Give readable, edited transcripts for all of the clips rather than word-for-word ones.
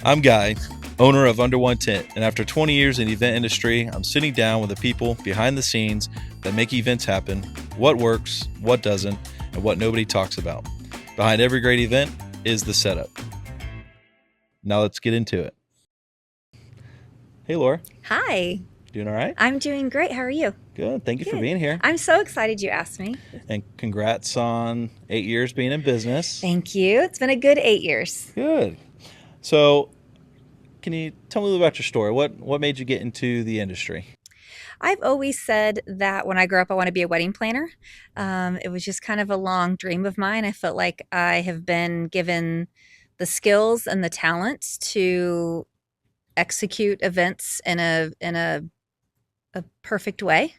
I'm Guy, owner of Under One Tent, and after 20 years in the event industry, I'm sitting down with the people behind the scenes that make events happen, what works, what doesn't, and what nobody talks about. Behind every great event is the setup. Now let's get into it. Hey, Laura. Hi. Doing all right? I'm doing great. How are you? Good. Thank you for Good. being here. I'm so excited you asked me. And congrats on 8 years being in business. Thank you. It's been a good 8 years. Good. So, can you tell me a little about your story? What made you get into the industry? I've always said that when I grow up, I want to be a wedding planner. It was just kind of a long dream of mine. I felt like I have been given the skills and the talents to execute events in a perfect way.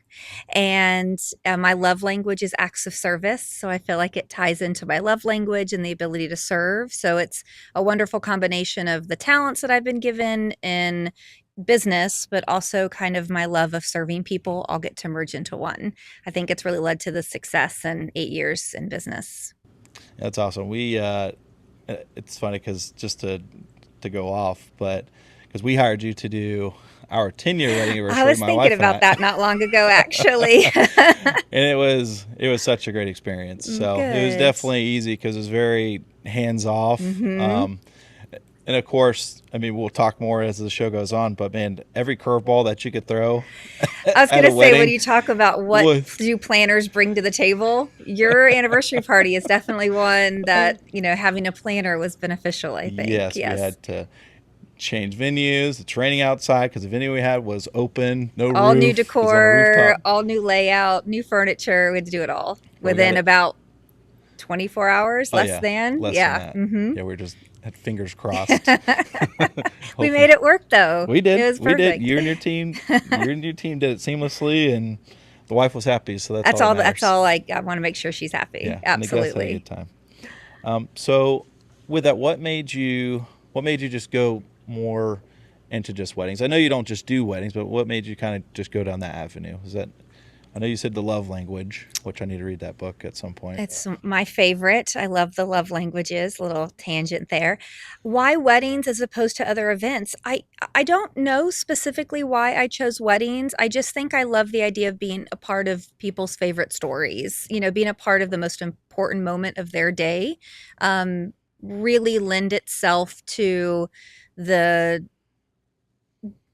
And my love language is acts of service. So I feel like it ties into my love language and the ability to serve. So it's a wonderful combination of the talents that I've been given in business, but also kind of my love of serving people all get to merge into one. I think it's really led to the success in 8 years in business. That's awesome. It's funny because just to go off, but because we hired you to do our 10-year wedding anniversary. I was my thinking wife and about I. that not long ago, actually. And it was such a great experience. So it was Good. definitely easy because it was very hands off. And of course, I mean, we'll talk more as the show goes on, but man, every curveball that you could throw I was at going a to say, when wedding you talk about what was do planners bring to the table, your anniversary party is definitely one that, having a planner was beneficial, I think. yes, we Yes. had to change venues, the training outside because the venue we had was open, no All new roof, it was on a decor, rooftop. all new layout, new furniture. We had to do it all But we got within it. about 24 hours, Oh less yeah, than. less than Yeah. that. Hmm. Yeah, we just had fingers crossed. We Hoping made it work, though. we It did. was We did. perfect. You and your team did it seamlessly, and the wife was happy. So that's all That's that all. That's matters. all. I want to make sure she's happy. Yeah, and the guests had a Absolutely. good time. So with that, what made you just go more into just weddings? I know you don't just do weddings, but what made you kind of just go down that avenue? Is that I know you said the love language, which I need to read that book at some point. It's my favorite. I love the love languages. Little tangent there. Why weddings as opposed to other events? I don't know specifically why I chose weddings. I just think I love the idea of being a part of people's favorite stories. Being a part of the most important moment of their day, really lend itself to the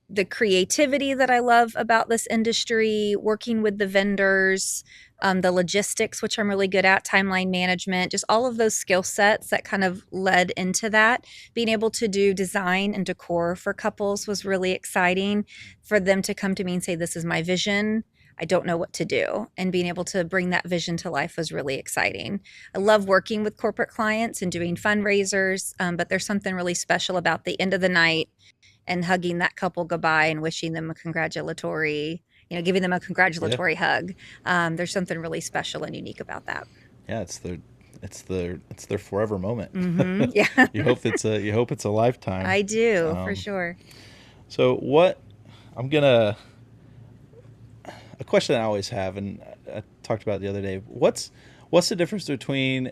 the creativity that I love about this industry, working with the vendors, the logistics, which I'm really good at, timeline management, just all of those skill sets that kind of led into that. Being able to do design and decor for couples was really exciting. For them to come to me and say, "This is my vision. I don't know what to do." And being able to bring that vision to life was really exciting. I love working with corporate clients and doing fundraisers, but there's something really special about the end of the night and hugging that couple goodbye and wishing them a congratulatory, giving them a Yeah, congratulatory hug. There's something really special and unique about that. yeah, it's their forever moment. Yeah, You hope it's a lifetime. I do for Um, sure. so I'm gonna a question I always have, and I talked about it the other day. What's the difference between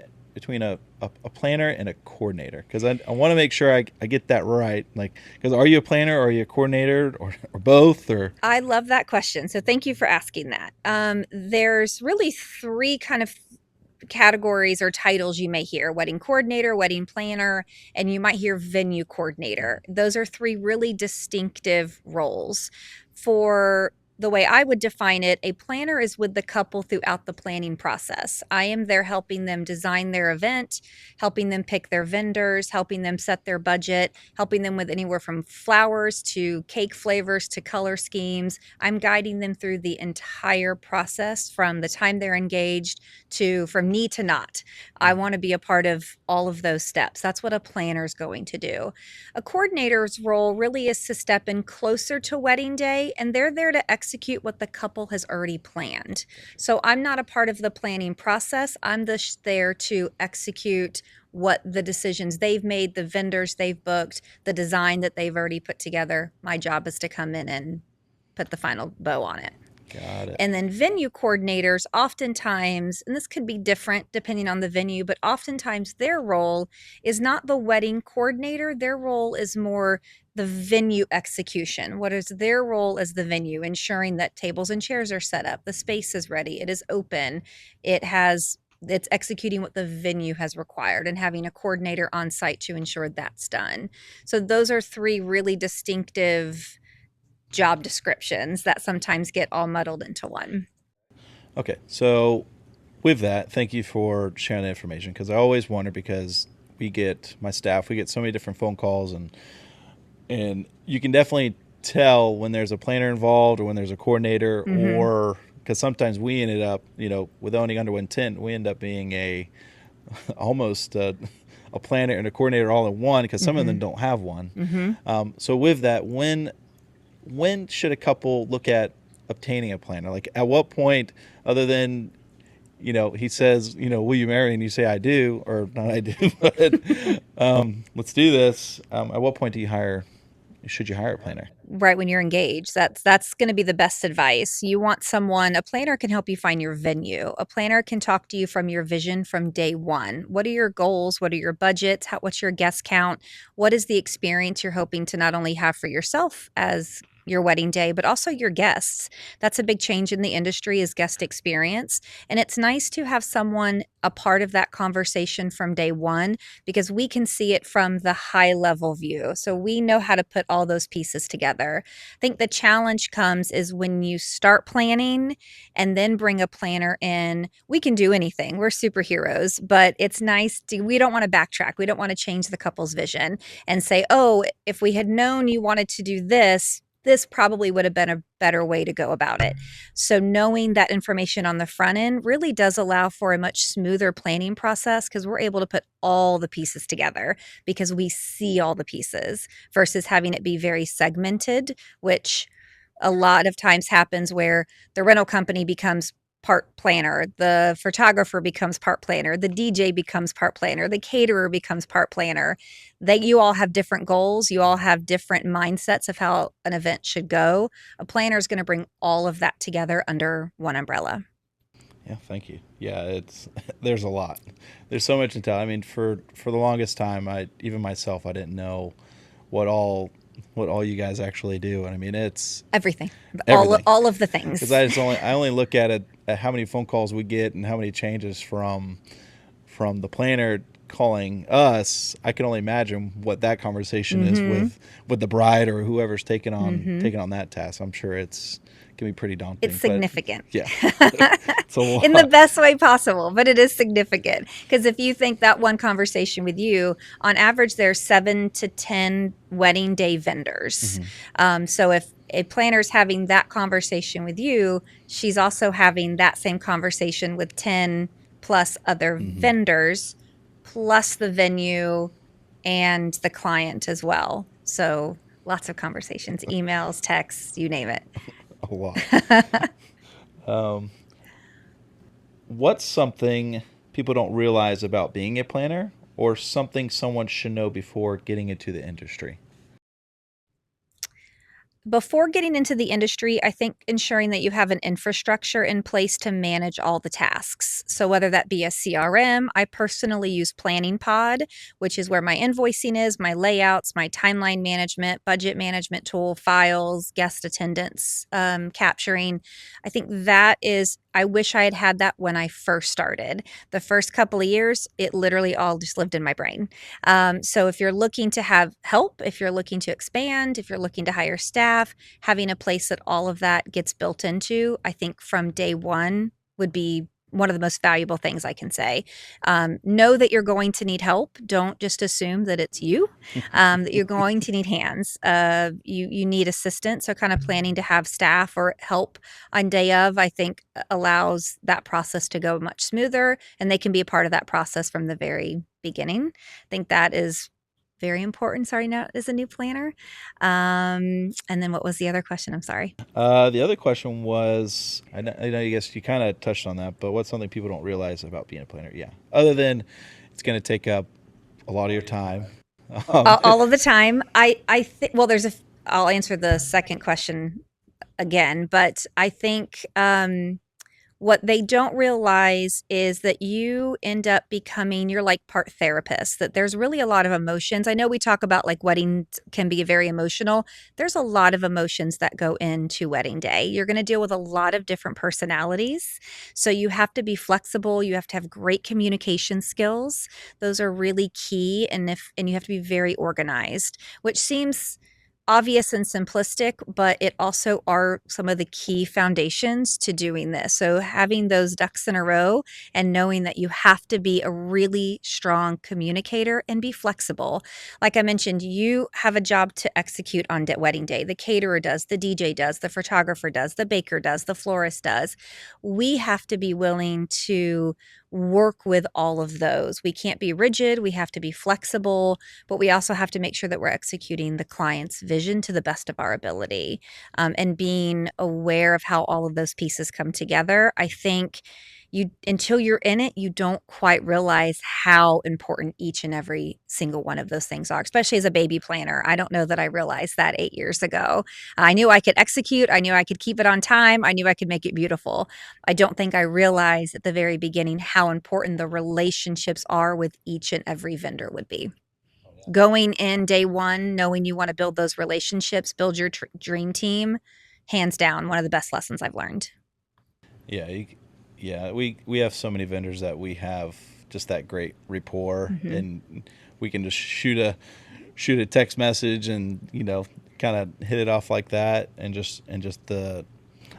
a planner and a coordinator? Because I want to make sure I get that right. Like, because are you a planner or are you a coordinator or both? Or I love that question. So thank you for asking that. There's really three kind of categories or titles you may hear: wedding coordinator, wedding planner, and you might hear venue coordinator. Those are three really distinctive roles. For the way I would define it, a planner is with the couple throughout the planning process. I am there helping them design their event, helping them pick their vendors, helping them set their budget, helping them with anywhere from flowers to cake flavors to color schemes. I'm guiding them through the entire process from the time they're engaged to from need to not. I want to be a part of all of those steps. That's what a planner is going to do. A coordinator's role really is to step in closer to wedding day, and they're there to execute what the couple has already planned. So I'm not a part of the planning process. I'm there to execute what the decisions they've made, the vendors they've booked, the design that they've already put together. My job is to come in and put the final bow on it. Got it. And then venue coordinators, oftentimes, and this could be different depending on the venue, but oftentimes their role is not the wedding coordinator. Their role is more the venue execution. What is their role as the venue? Ensuring that tables and chairs are set up, the space is ready, it is open, it's executing what the venue has required, and having a coordinator on site to ensure that's done. So those are three really distinctive job descriptions that sometimes get all muddled into one. Okay, so with that, thank you for sharing the information, because I always wonder, because we get so many different phone calls, and you can definitely tell when there's a planner involved or when there's a coordinator, or because sometimes we ended up, with owning Under One Tent, we end up being almost a planner and a coordinator all in one, because some of them don't have one. So with that, when should a couple look at obtaining a planner? Like, at what point, other than, he says, will you marry? And you say, I do, or not I do, but let's do this. At what point should you hire a planner? Right, when you're engaged, that's going to be the best advice. You want a planner can help you find your venue. A planner can talk to you from your vision from day one. What are your goals? What are your budgets? What's your guest count? What is the experience you're hoping to not only have for yourself as your wedding day, but also your guests? That's a big change in the industry, is guest experience. And it's nice to have someone a part of that conversation from day one, because we can see it from the high level view. So we know how to put all those pieces together. I think the challenge comes is when you start planning and then bring a planner in. We can do anything. We're superheroes, but we don't want to backtrack. We don't want to change the couple's vision and say, oh, if we had known you wanted to do this probably would have been a better way to go about it. So knowing that information on the front end really does allow for a much smoother planning process, because we're able to put all the pieces together because we see all the pieces, versus having it be very segmented, which a lot of times happens where the rental company becomes part planner, the photographer becomes part planner, the DJ becomes part planner, the caterer becomes part planner. You all have different goals, you all have different mindsets of how an event should go. A planner is going to bring all of that together under one umbrella. Yeah, thank you. Yeah, there's a lot. There's so much to tell. I mean, for the longest time, even myself, I didn't know what all you guys actually do. And I mean, it's everything. Everything. All of the things. Because I only look at it at how many phone calls we get and how many changes from the planner calling us. I can only imagine what that conversation is with the bride or whoever's taking on that task. I'm sure it can be pretty daunting. It's significant. Yeah. It's a lot. In the best way possible, but it is significant. Because if you think that one conversation with you, on average, there's 7 to 10 wedding day vendors. So if a planner's having that conversation with you, she's also having that same conversation with 10 plus other vendors, plus the venue and the client as well. So lots of conversations, emails, texts, you name it. A lot. What's something people don't realize about being a planner, or something someone should know before getting into the industry? Before getting into the industry, I think ensuring that you have an infrastructure in place to manage all the tasks. So whether that be a CRM, I personally use Planning Pod, which is where my invoicing is, my layouts, my timeline management, budget management tool, files, guest attendance, capturing. I think I wish I had had that when I first started. The first couple of years, it literally all just lived in my brain. So if you're looking to have help, if you're looking to expand, if you're looking to hire staff, having a place that all of that gets built into, I think from day one would be one of the most valuable things I can say. Know that you're going to need help. Don't just assume that it's you, that you're going to need hands. You need assistance. So kind of planning to have staff or help on day of, I think allows that process to go much smoother, and they can be a part of that process from the very beginning. I think that is very important. Sorry, now as a new planner. And then what was the other question? I'm sorry. The other question was, I know, I guess you kind of touched on that, but what's something people don't realize about being a planner? Yeah. Other than it's going to take up a lot of your time. All of the time. I think, well, I'll answer the second question again. But I think what they don't realize is that you end up becoming, you're like part therapist, that there's really a lot of emotions. I know we talk about like weddings can be very emotional. There's a lot of emotions that go into wedding day. You're going to deal with a lot of different personalities. So you have to be flexible. You have to have great communication skills. Those are really key. And you have to be very organized, which seems obvious and simplistic, but it also are some of the key foundations to doing this. So having those ducks in a row and knowing that you have to be a really strong communicator and be flexible. Like I mentioned, you have a job to execute on wedding day. The caterer does, the DJ does, the photographer does, the baker does, the florist does. We have to be willing to work with all of those. We can't be rigid. We have to be flexible, but we also have to make sure that we're executing the client's vision to the best of our ability, and being aware of how all of those pieces come together. I think until you're in it, you don't quite realize how important each and every single one of those things are, especially as a baby planner. I don't know that I realized that 8 years ago. I knew I could execute. I knew I could keep it on time. I knew I could make it beautiful. I don't think I realized at the very beginning how important the relationships are with each and every vendor would be. Going in day one, knowing you want to build those relationships, build your dream team, hands down, one of the best lessons I've learned. Yeah, we have so many vendors that we have just that great rapport, and we can just shoot a text message and kind of hit it off like that, and just the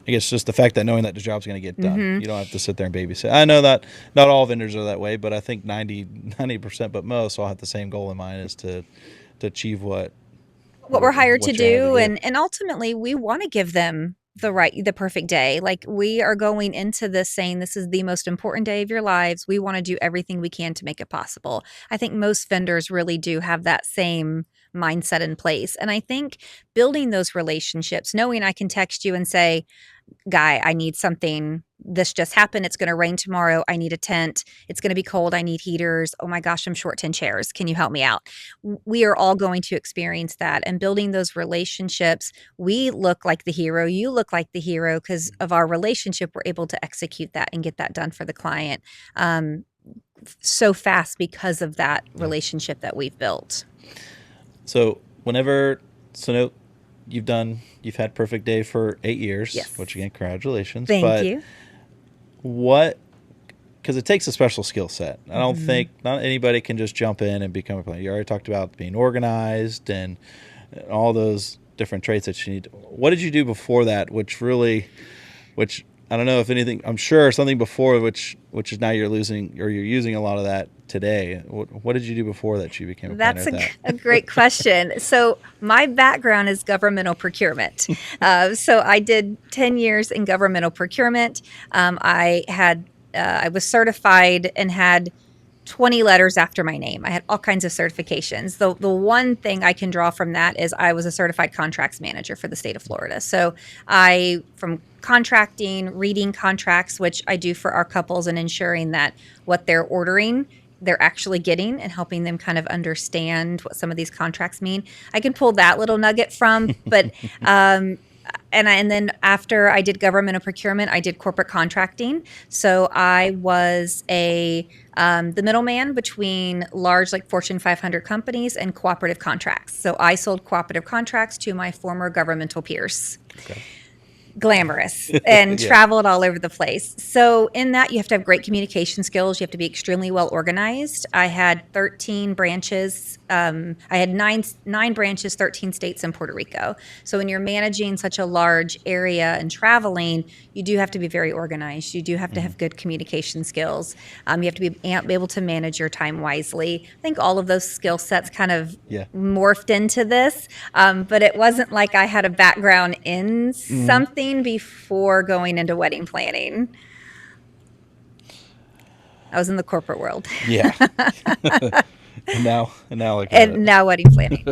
I guess just the fact that knowing that the job's going to get done. You don't have to sit there and babysit. I know that not all vendors are that way, but I think 90%, but most all have the same goal in mind, is to achieve what we're hired to do. do. And ultimately we want to give them the perfect day. Like, we are going into this saying this is the most important day of your lives. We want to do everything we can to make it possible. I think most vendors really do have that same mindset in place. And I think building those relationships, knowing I can text you and say, Guy, I need something. This just happened. It's going to rain tomorrow. I need a tent. It's going to be cold. I need heaters. Oh my gosh, I'm short 10 chairs. Can you help me out? We are all going to experience that. And building those relationships, we look like the hero. You look like the hero because of our relationship. We're able to execute that and get that done for the client so fast because of that relationship that we've built. So you've had Perfect Day for 8 years, yes. Which again, congratulations. Thank you. Because it takes a special skill set. I don't think not anybody can just jump in and become a planner. You already talked about being organized and all those different traits that you need. What did you do before that, which I don't know if anything, I'm sure something before which is now you're using a lot of that today. What did you do before that you became a planner? That's a great question. So my background is governmental procurement. So I did 10 years in governmental procurement. I was certified and had 20 letters after my name. I had all kinds of certifications. The one thing I can draw from that is I was a certified contracts manager for the state of Florida. So from contracting, reading contracts, which I do for our couples, and ensuring that what they're ordering, they're actually getting, and helping them kind of understand what some of these contracts mean. I can pull that little nugget from, but and then after I did governmental procurement, I did corporate contracting. So I was the middleman between large, like Fortune 500 companies and cooperative contracts. So I sold cooperative contracts to my former governmental peers. Okay. Glamorous, and yeah. Traveled all over the place. So in that, you have to have great communication skills. You have to be extremely well organized. I had 13 branches. I had nine branches, 13 states, and Puerto Rico. So when you're managing such a large area and traveling, you do have to be very organized. You do have to have good communication skills. You have to be able to manage your time wisely. I think all of those skill sets kind of morphed into this, but it wasn't like I had a background in something before going into wedding planning. I was in the corporate world. Yeah. and now wedding planning.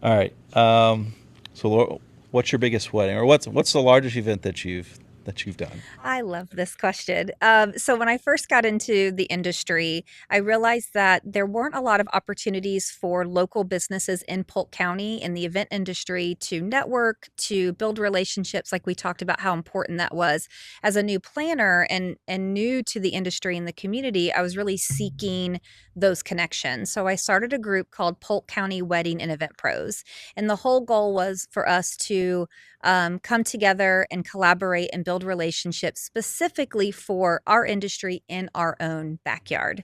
All right. So what's your biggest wedding, or what's the largest event that you've that you've done? I love this question. So when I first got into the industry, I realized that there weren't a lot of opportunities for local businesses in Polk County in the event industry to network, to build relationships, like we talked about how important that was. As a new planner and new to the industry and the community, I was really seeking those connections. So I started a group called Polk County Wedding and Event Pros. And the whole goal was for us to come together and collaborate and build relationships specifically for our industry in our own backyard.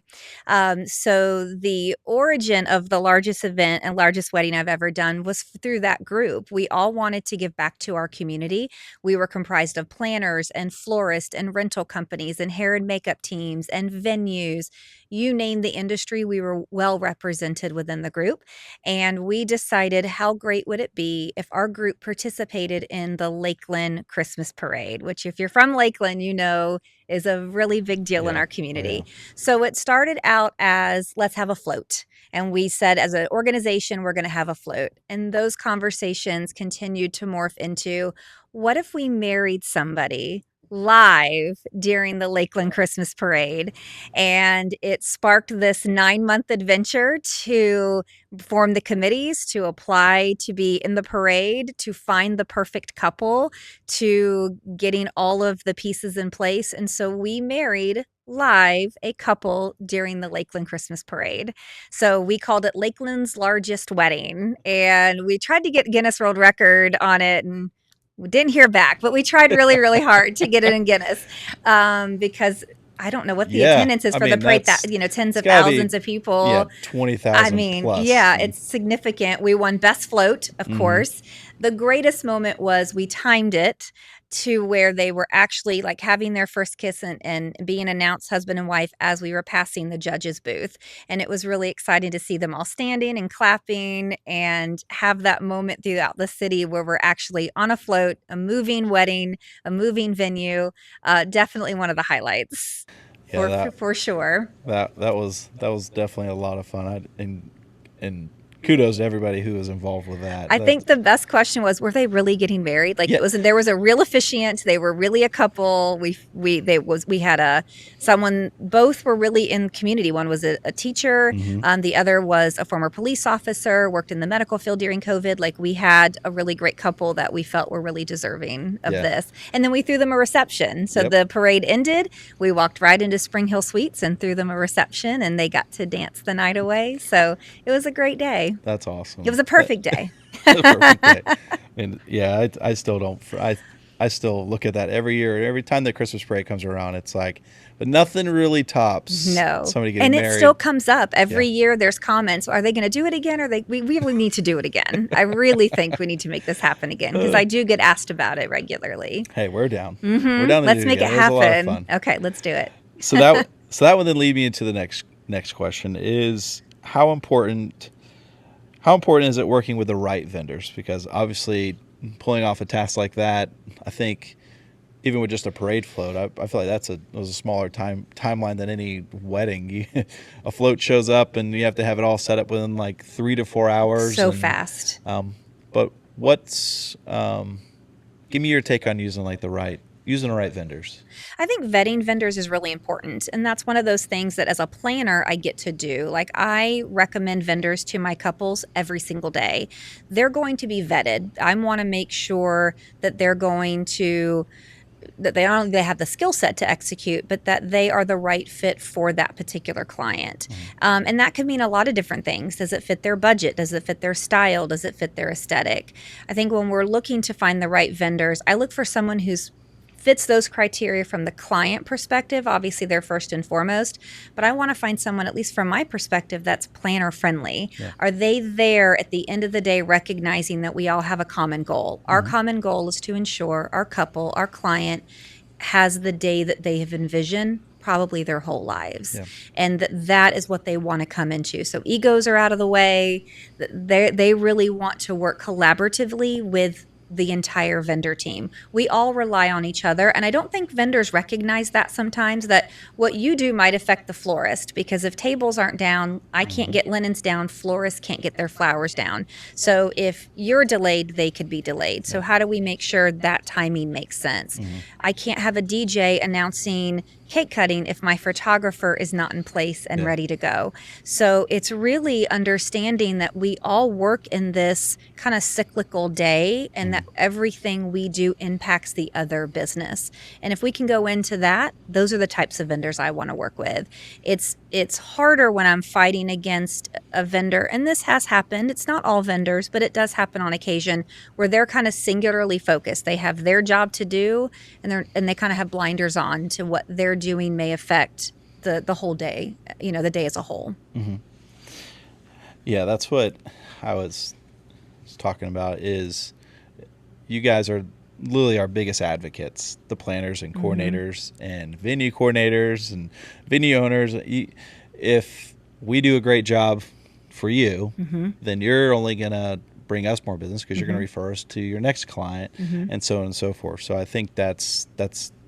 So the origin of the largest event and largest wedding I've ever done was through that group. We all wanted to give back to our community. We were comprised of planners and florists and rental companies and hair and makeup teams and venues. You name the industry, we were well represented within the group. And we decided how great would it be if our group participated in the Lakeland Christmas Parade, which if you're from Lakeland, you know is a really big deal in Yeah. our community. So it started out as let's have a float. And we said, as an organization, we're going to have a float. And those conversations continued to morph into what if we married somebody live during the Lakeland Christmas Parade? And it sparked this 9-month adventure to form the committees, to apply to be in the parade, to find the perfect couple, to getting all of the pieces in place. And so we married live a couple during the Lakeland Christmas Parade. So we called it Lakeland's largest wedding. And we tried to get Guinness World Record on it, and we didn't hear back, but we tried really, really hard to get it in Guinness because I don't know what the attendance is for the parade. That tens of thousands of people. Yeah, 20,000. I mean, plus. Yeah, it's significant. We won best float, of course. The greatest moment was we timed it to where they were actually like having their first kiss and being announced husband and wife as we were passing the judges booth. And it was really exciting to see them all standing and clapping and have that moment throughout the city where we're actually on a float, a moving wedding, a moving venue. Definitely one of the highlights. Yeah, for sure. That was definitely a lot of fun. And kudos to everybody who was involved with that. I think the best question was, were they really getting married? Like there was a real officiant. They were really a couple. We had someone, both were really in community. One was a teacher. The other was a former police officer, worked in the medical field during COVID. Like we had a really great couple that we felt were really deserving of this. And then we threw them a reception. So the parade ended. We walked right into Spring Hill Suites and threw them a reception, and they got to dance the night away. So it was a great day. That's awesome. It was a perfect day. It was a perfect day. And yeah, I still don't. I still look at that every year. Every time the Christmas parade comes around, it's like, but nothing really tops somebody getting married. And it still comes up every year. There's comments. Are they going to do it again? We really need to do it again. I really think we need to make this happen again because I do get asked about it regularly. Hey, we're down. We're down. Let's make it happen. Okay, let's do it. So that would then lead me into the next question: is how important is it working with the right vendors? Because obviously pulling off a task like that, I think even with just a parade float, I feel like that was a smaller timeline than any wedding. A float shows up and you have to have it all set up within like 3 to 4 hours. So fast. But give me your take on using the right vendors. I think vetting vendors is really important. And that's one of those things that as a planner, I get to do. Like I recommend vendors to my couples every single day. They're going to be vetted. I want to make sure that that they not only have the skill set to execute, but that they are the right fit for that particular client. And that could mean a lot of different things. Does it fit their budget? Does it fit their style? Does it fit their aesthetic? I think when we're looking to find the right vendors, I look for someone who's fits those criteria from the client perspective. Obviously, they're first and foremost, but I want to find someone, at least from my perspective, that's planner friendly. Are they there at the end of the day recognizing that we all have a common goal? Our common goal is to ensure our couple, our client, has the day that they have envisioned probably their whole lives. And that is what they want to come into. So egos are out of the way. They really want to work collaboratively with the entire vendor team. We all rely on each other. And I don't think vendors recognize that sometimes, that what you do might affect the florist, because if tables aren't down, I can't get linens down, florists can't get their flowers down. So if you're delayed, they could be delayed. So how do we make sure that timing makes sense? I can't have a DJ announcing cake cutting if my photographer is not in place and ready to go. So it's really understanding that we all work in this kind of cyclical day, and that everything we do impacts the other business. And if we can go into that, those are the types of vendors I want to work with. It's harder when I'm fighting against a vendor, and this has happened. It's not all vendors, but it does happen on occasion, where they're kind of singularly focused. They have their job to do, and they kind of have blinders on to what they're doing may affect the whole day, the day as a whole. Yeah, that's what I was talking about, is you guys are literally our biggest advocates, the planners and coordinators and venue coordinators and venue owners. If we do a great job for you, then you're only going to bring us more business, because you're going to refer us to your next client, and so on and so forth. So I think that's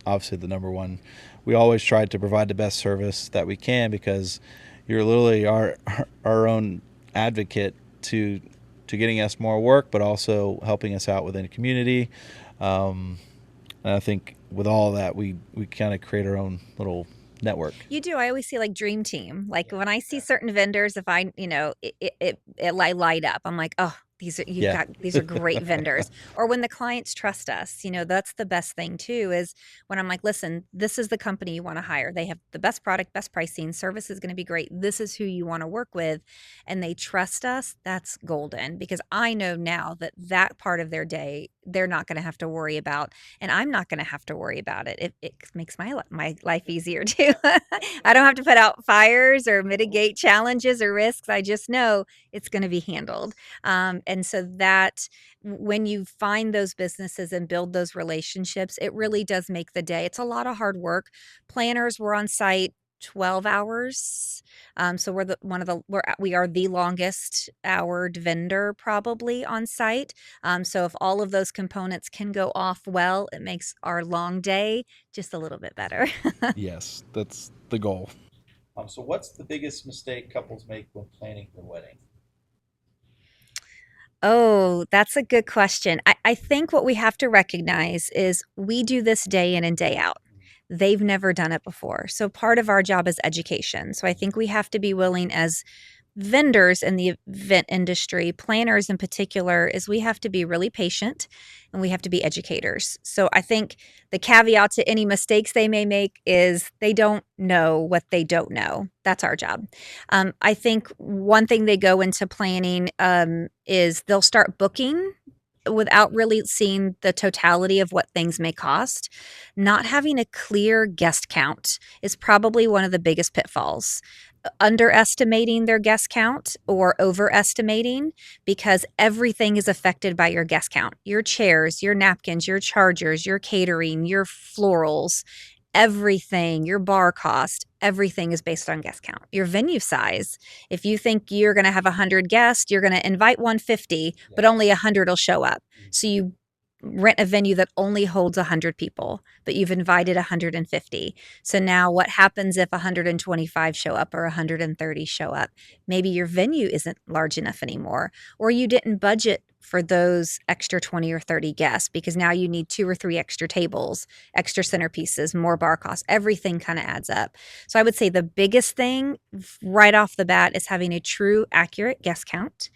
obviously the number one. We always try to provide the best service that we can, because you're literally our own advocate to getting us more work, but also helping us out within the community. And I think with all that, we kind of create our own little network. You do. I always see like dream team. Like when I see certain vendors, if I, it light up. I'm like, oh, these are great vendors. Or when the clients trust us, that's the best thing too, is when I'm like, listen, this is the company you want to hire. They have the best product, best pricing, service is going to be great. This is who you want to work with. And they trust us. That's golden, because I know now that part of their day, they're not going to have to worry about, and I'm not going to have to worry about it. It makes my life easier too. I don't have to put out fires or mitigate challenges or risks. I just know it's going to be handled. And so that when you find those businesses and build those relationships, it really does make the day. It's a lot of hard work. Planners were on site 12 hours. So we are the longest houred vendor probably on site. So if all of those components can go off well, it makes our long day just a little bit better. Yes, that's the goal. So what's the biggest mistake couples make when planning their wedding? Oh, that's a good question. I think what we have to recognize is we do this day in and day out. They've never done it before. So part of our job is education. So I think we have to be willing, as vendors in the event industry, planners in particular, is we have to be really patient and we have to be educators. So I think the caveat to any mistakes they may make is they don't know what they don't know. That's our job. I think one thing they go into planning is they'll start booking without really seeing the totality of what things may cost. Not having a clear guest count is probably one of the biggest pitfalls. Underestimating their guest count or overestimating, because everything is affected by your guest count. Your chairs, your napkins, your chargers, your catering, your florals, everything, your bar cost, everything is based on guest count. Your venue size, if you think you're going to have 100 guests, you're going to invite 150, but only 100 will show up. So you rent a venue that only holds 100 people, but you've invited 150. So now what happens if 125 show up or 130 show up? Maybe your venue isn't large enough anymore, or you didn't budget for those extra 20 or 30 guests, because now you need 2 or 3 extra tables, extra centerpieces, more bar costs. Everything kind of adds up. So I would say the biggest thing right off the bat is having a true, accurate guest count,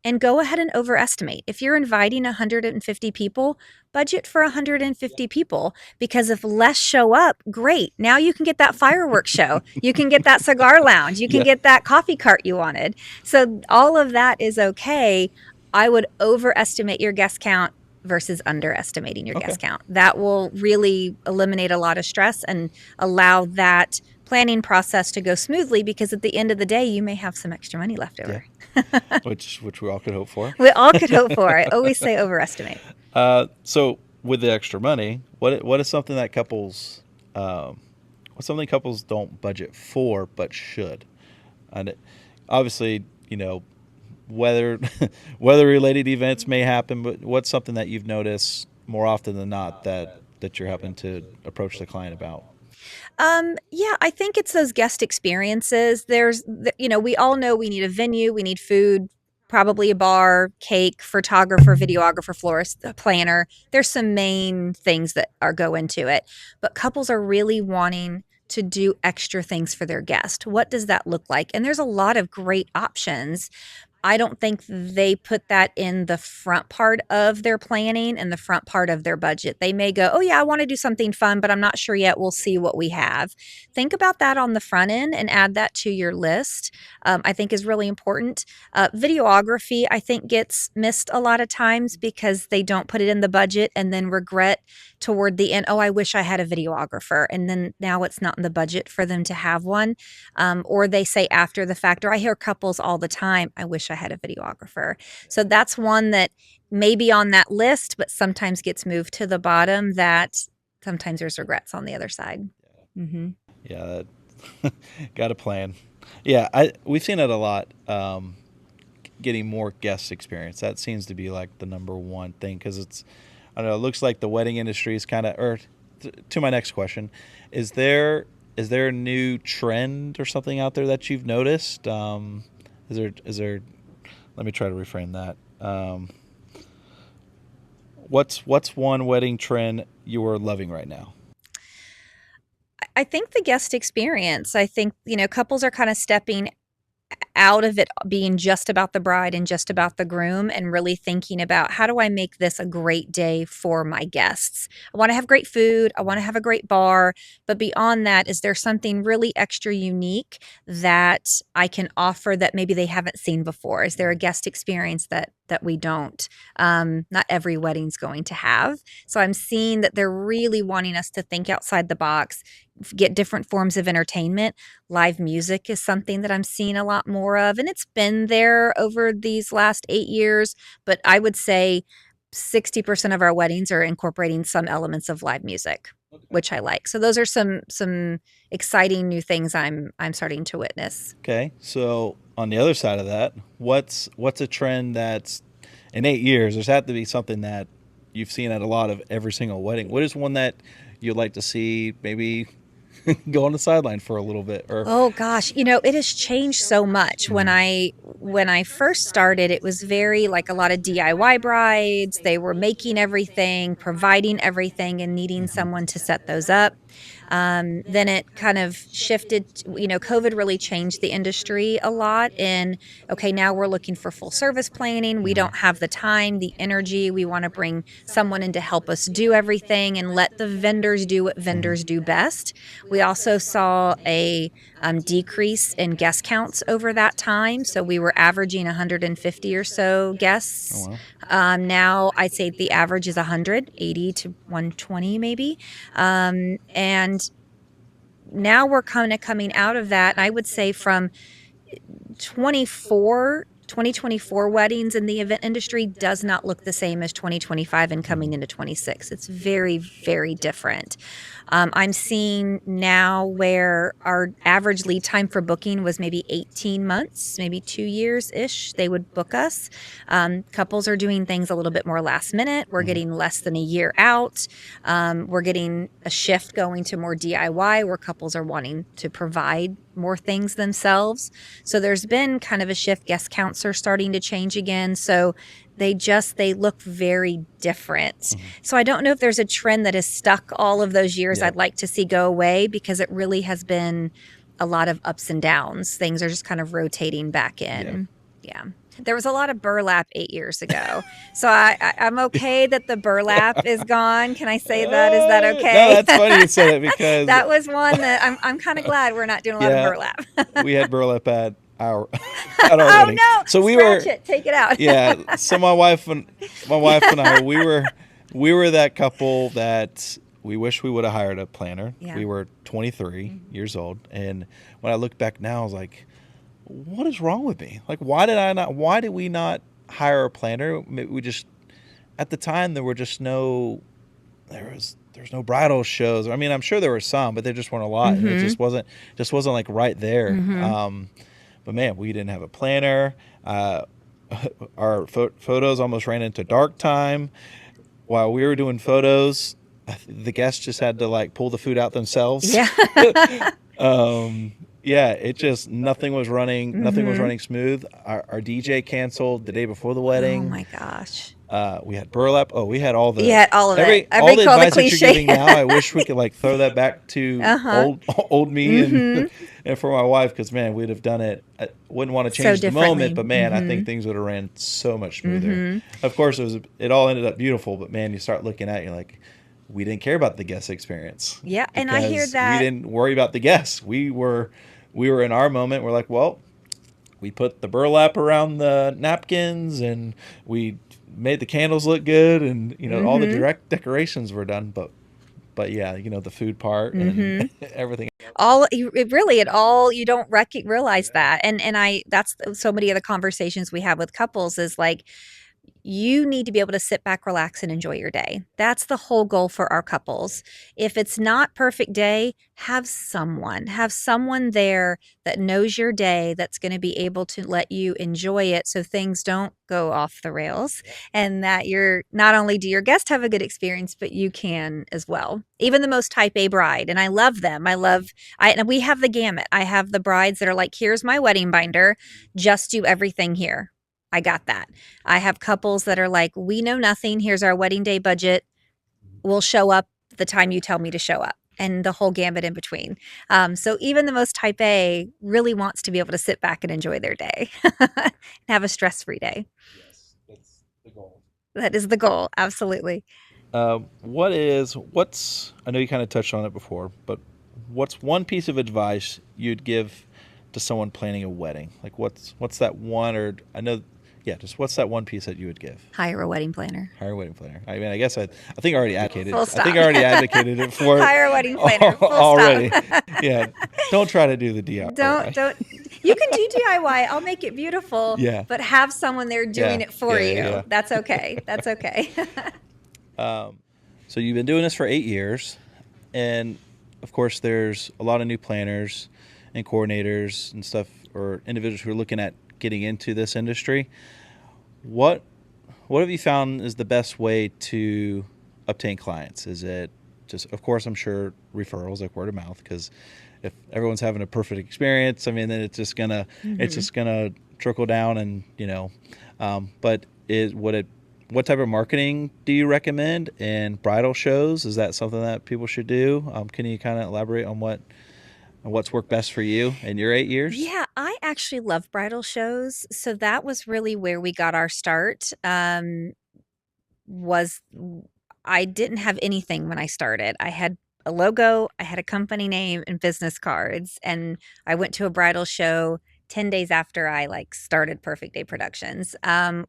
and go ahead and overestimate. If you're inviting 150 people, budget for 150 people, because if less show up, great. Now you can get that fireworks show. You can get that cigar lounge. You can get that coffee cart you wanted. So all of that is okay. I would overestimate your guest count versus underestimating your guest count. That will really eliminate a lot of stress and allow that planning process to go smoothly, because at the end of the day, you may have some extra money left over. Yeah. which we all could hope for. We all could hope for. I always say overestimate. So with the extra money, what is something that couples don't budget for but should? And obviously, weather weather related events may happen, but what's something that you've noticed more often than not that you're having to approach the client about? Yeah, I think it's those guest experiences. We all know we need a venue, we need food, probably a bar, cake, photographer, videographer, florist, a planner. There's some main things that are go into it, but couples are really wanting to do extra things for their guest. What does that look like? And there's a lot of great options. I don't think they put that in the front part of their planning and the front part of their budget. They may go, oh, yeah, I want to do something fun, but I'm not sure yet. We'll see what we have. Think about that on the front end and add that to your list. I think is really important. Videography, I think, gets missed a lot of times because they don't put it in the budget and then regret toward the end, oh, I wish I had a videographer. And then now it's not in the budget for them to have one. Or they say after the fact, or I hear couples all the time, I wish I had a videographer. So that's one that may be on that list, but sometimes gets moved to the bottom, that sometimes there's regrets on the other side. Mm-hmm. Yeah, that, got a plan. Yeah, we've seen it a lot. Getting more guest experience. That seems to be like the number one thing, because I don't know. It looks like the wedding industry is kind of. Or to my next question, is there a new trend or something out there that you've noticed? Is there? Let me try to reframe that. What's one wedding trend you are loving right now? I think the guest experience. I think, couples are kind of stepping out of it being just about the bride and just about the groom and really thinking about, how do I make this a great day for my guests? I want to have great food. I want to have a great bar. But beyond that, is there something really extra unique that I can offer that maybe they haven't seen before? Is there a guest experience that we don't? Not every wedding's going to have. So I'm seeing that they're really wanting us to think outside the box, get different forms of entertainment. Live music is something that I'm seeing a lot more of, and it's been there over these last 8 years, but I would say 60% of our weddings are incorporating some elements of live music, which I like. So those are some exciting new things I'm starting to witness. Okay, so on the other side of that, what's a trend that's in 8 years? There's had to be something that you've seen at a lot of every single wedding. What is one that you'd like to see maybe go on the sideline for a little bit? Or oh gosh, it has changed so much. When I first started, it was very like a lot of DIY brides. They were making everything, providing everything, and needing someone to set those up. Then it kind of shifted. COVID really changed the industry a lot. And okay, now we're looking for full service planning. We don't have the time, the energy. We want to bring someone in to help us do everything and let the vendors do what vendors do best. We also saw a decrease in guest counts over that time. So we were averaging 150 or so guests. Oh, wow. Now I'd say the average is 180 to 120 maybe. And now we're kind of coming out of that. And I would say from 2024 weddings in the event industry does not look the same as 2025 and coming into 26. It's very, very different. I'm seeing now where our average lead time for booking was maybe 18 months, maybe 2 years-ish, they would book us. Couples are doing things a little bit more last minute. We're getting less than a year out. We're getting a shift going to more DIY, where couples are wanting to provide more things themselves. So there's been kind of a shift. Guest counts are starting to change again. So they look very different. So I don't know if there's a trend that has stuck all of those years. I'd like to see go away, because it really has been a lot of ups and downs. Things are just kind of rotating back in. Yeah. There was a lot of burlap 8 years ago. So I'm okay that the burlap is gone. Can I say that? Is that okay? No, that's funny you said it, because that was one that I'm kind of glad we're not doing a lot of burlap. We had burlap at our oh wedding. No! So we Scratch it. Take it out. Yeah. So my wife and I, we were that couple that we wish we would have hired a planner. Yeah. We were 23 years old, and when I look back now, I was like, what is wrong with me? Like, why did we not hire a planner? We just, at the time, there's no bridal shows. I mean, I'm sure there were some, but there just weren't a lot. And it just wasn't like right there. But man, we didn't have a planner. our photos almost ran into dark time while we were doing photos. The guests just had to like pull the food out themselves. Yeah. um, yeah, it just nothing was Hmm. running smooth. Our DJ canceled the day before the Oh wedding. my gosh. We had burlap. Oh, we had Yeah, all of it. all the Call the advice that you're cliche. giving now. I wish we could like throw that back to Uh-huh. old me and Hmm. and for my wife, because man, we'd have done it. I wouldn't want to So change the moment, differently. but man, I Hmm. think things would have ran so much smoother. Hmm. Of course, it all ended up beautiful, but man, you start looking at it, you're like, we didn't care about the guest experience Yeah, and I hear because we that. didn't worry about the guests. We were in our moment. We're like, well, we put the burlap around the napkins and we made the candles look good, and all the Hmm. direct decorations were done, but yeah, the food part and Hmm. everything. It really, it all, you don't realize that. And that's so many of the conversations we have with couples is like, you need to be able to sit back, relax, and enjoy your day. That's the whole goal for our couples. If it's not perfect day, have someone there that knows your day, that's going to be able to let you enjoy it so things don't go off the rails, and that you're not only do your guest have a good experience, but you can as well. Even the most type A bride, and I love them. And we have the gamut. I have the brides that are like, here's my wedding binder, just do everything here. I got that. I have couples that are like, we know nothing. Here's our wedding day budget. We'll show up the time you tell me to show up, and the whole gambit in between. So even the most type A really wants to be able to sit back and enjoy their day and have a stress free day. Yes, that's the goal. That is the goal. Absolutely. What's I know you kind of touched on it before, but what's one piece of advice you'd give to someone planning a wedding? Like what's that one, or I know, yeah, just what's that one piece that you would give? Hire a wedding planner. Hire a wedding planner. I mean, I guess I think I already advocated. Full I think stop. I already advocated it for it Hire a wedding planner. Full stop. already. Yeah, don't try to do the don't DIY. don't You can do DIY. I'll make it beautiful, Yeah, but have someone there doing yeah, it for yeah, you. yeah, That's okay. That's okay. yeah. So you've been doing this for 8 years, and of course, there's a lot of new planners and coordinators and stuff, or individuals who are looking at getting into this industry. What what have you found is the best way to obtain clients? Is it just, of course, I'm sure referrals, like word of mouth, because if everyone's having a perfect experience, I mean, then it's Hmm. just gonna trickle down, and but is what it what type of marketing do you recommend? And bridal shows, is that something that people should do? Can you kind of elaborate on what's worked best for you in your 8 years? Yeah, I actually love bridal shows. So that was really where we got our start. Was I didn't have anything when I started. I had a logo, I had a company name and business cards, and I went to a bridal show 10 days after I like started Perfect Day Productions,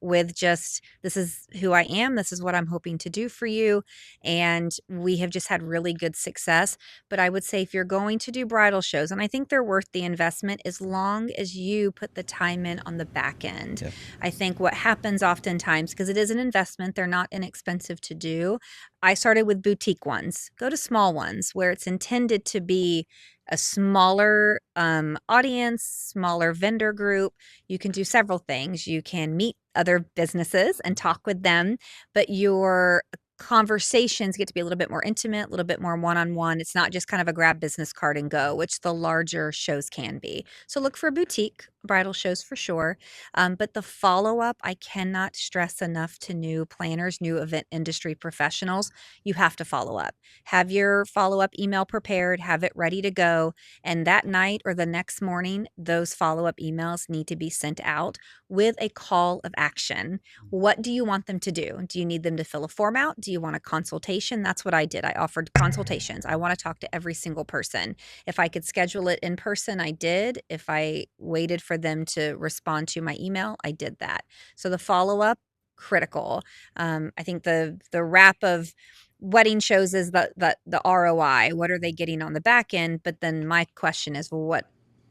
with just, this is who I am, this is what I'm hoping to do for you, and we have just had really good success. But I would say if you're going to do bridal shows, and I think they're worth the investment as long as you put the time in on the back end. Yeah. I think what happens oftentimes, because it is an investment, they're not inexpensive to do. I started with boutique ones. Go to small ones where it's intended to be a smaller audience, smaller vendor group. You can do several things. You can meet other businesses and talk with them, but your conversations get to be a little bit more intimate, a little bit more one on one. It's not just kind of a grab business card and go, which the larger shows can be. So look for boutique bridal shows for sure. But the follow up, I cannot stress enough to new planners, new event industry professionals. You have to follow up. Have your follow up email prepared, have it ready to go. And that night or the next morning, those follow up emails need to be sent out with a call of action. What do you want them to do? Do you need them to fill a form out? Do you want a consultation? That's what I did. I offered consultations. I want to talk to every single person. If I could schedule it in person, I did. If I waited for them to respond to my email, I did that. So the follow up, critical. I think the wrap of wedding shows is the ROI. What are they getting on the back end? But then my question is, well, what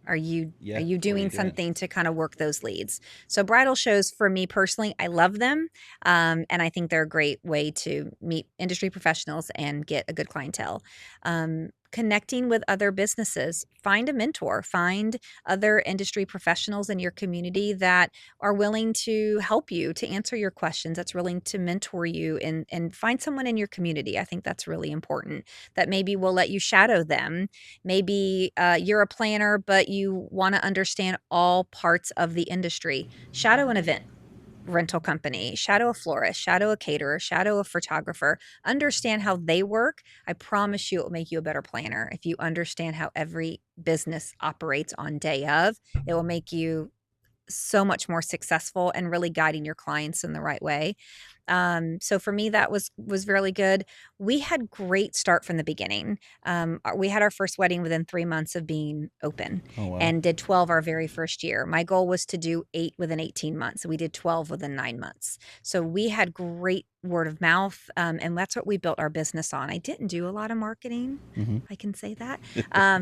are Yeah. you What are you doing doing? something to kind of work those leads? So bridal shows for me personally, I love them, and I think they're a great way to meet industry professionals and get a good clientele. connecting with other businesses. Find a mentor, find other industry professionals in your community that are willing to help you, to answer your questions, that's willing to mentor you, and find someone in your community. I think that's really important, that maybe will let you shadow them. Maybe you're a planner, but you want to understand all parts of the industry. Shadow an event rental company, shadow a florist, shadow a caterer, shadow a photographer, understand how they work. I promise you it will make you a better planner. If you understand how every business operates on day of, it will make you so much more successful and really guiding your clients in the right way. So for me, that was really good. We had great start from the beginning. We had our first wedding within 3 months of being open, Oh, wow. and did 12 our very first year. My goal was to do 8 within 18 months. So we did 12 within 9 months. So we had great word of mouth, and that's what we built our business on. I didn't do a lot of marketing. I can say that,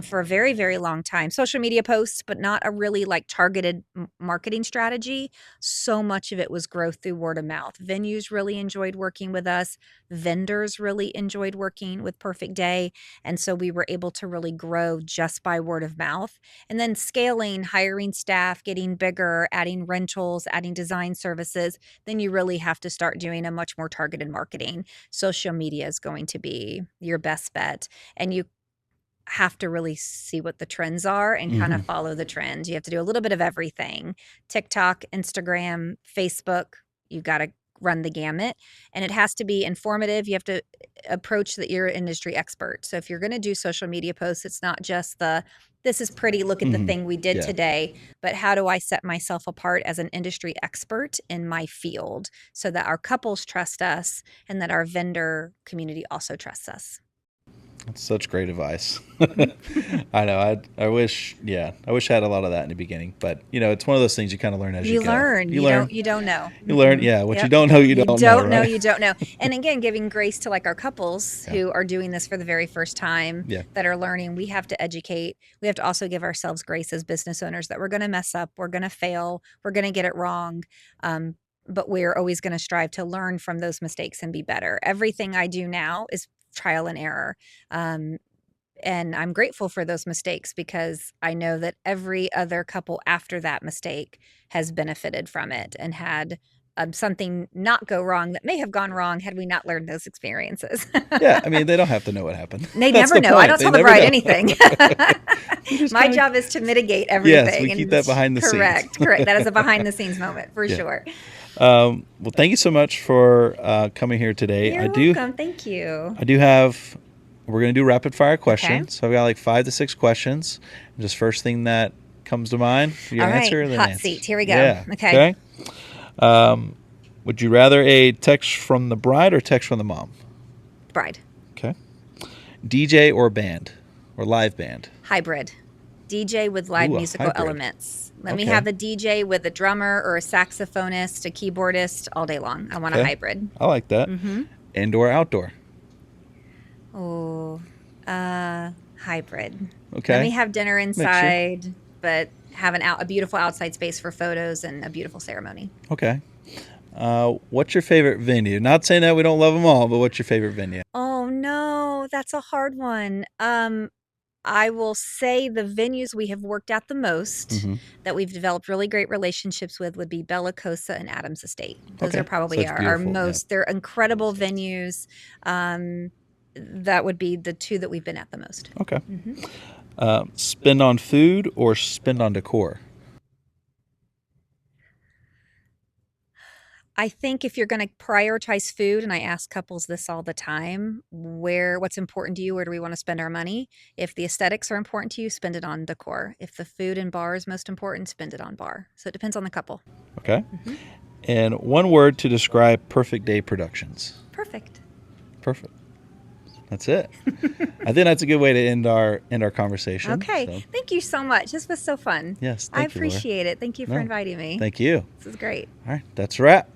for a very, very long time. Social media posts, but not a really like targeted marketing strategy. So much of it was growth through word of mouth. Venues really enjoyed working with us. Vendors really enjoyed working with Perfect Day. And so we were able to really grow just by word of mouth. And then scaling, hiring staff, getting bigger, adding rentals, adding design services. Then you really have to start doing a much more targeted marketing. Social media is going to be your best bet. And you have to really see what the trends are and kind of follow the trends. You have to do a little bit of everything. TikTok, Instagram, Facebook, you got to run the gamut, and it has to be informative. You have to approach that you're an industry expert. So if you're going to do social media posts, it's not just this is pretty, look at the thing we did today, but how do I set myself apart as an industry expert in my field so that our couples trust us and that our vendor community also trusts us. That's such great advice. I know. I wish I had a lot of that in the beginning, but it's one of those things you kind of learn as you go. You learn. You don't know. You learn. Yeah. What you don't know, you don't know. Right? You don't know. And again, giving grace to like our couples who are doing this for the very first time, that are learning. We have to educate. We have to also give ourselves grace as business owners that we're going to mess up. We're going to fail. We're going to get it wrong. But we're always going to strive to learn from those mistakes and be better. Everything I do now is trial and error. And I'm grateful for those mistakes because I know that every other couple after that mistake has benefited from it and had something not go wrong that may have gone wrong had we not learned those experiences. Yeah, I mean, they don't have to know what happened. They never know. I don't tell the bride anything. My job is to mitigate everything. Yes, we keep that behind the scenes. Correct. That is a behind the scenes moment for sure. Well, thank you so much for coming here today. You're welcome. Thank you. We're going to do rapid fire questions. Okay. So I've got like 5 to 6 questions. Just first thing that comes to mind for your answer. All right, hot seat. Here we go. Yeah. Okay. Would you rather a text from the bride or text from the mom? Bride. Okay. DJ or band or live band? Hybrid. DJ with live musical elements. Let me have a DJ with a drummer or a saxophonist, a keyboardist all day long. I want a hybrid. I like that. Indoor, outdoor? Oh, hybrid. Okay. Let me have dinner inside, but have a beautiful outside space for photos and a beautiful ceremony. Okay. What's your favorite venue? Not saying that we don't love them all, but what's your favorite venue? Oh, no, that's a hard one. I will say the venues we have worked at the most that we've developed really great relationships with would be Bella Cosa and Adams Estate. Those are probably our most, they're incredible venues. That would be the 2 that we've been at the most. Okay. Spend on food or spend on decor? I think if you're going to prioritize food, and I ask couples this all the time, what's important to you? Where do we want to spend our money? If the aesthetics are important to you, spend it on decor. If the food and bar is most important, spend it on bar. So it depends on the couple. Okay. And one word to describe Perfect Day Productions. Perfect. That's it. I think that's a good way to end our conversation. Okay. So. Thank you so much. This was so fun. Yes. I appreciate it. Thank you for inviting me. Thank you. This is great. All right. That's a wrap.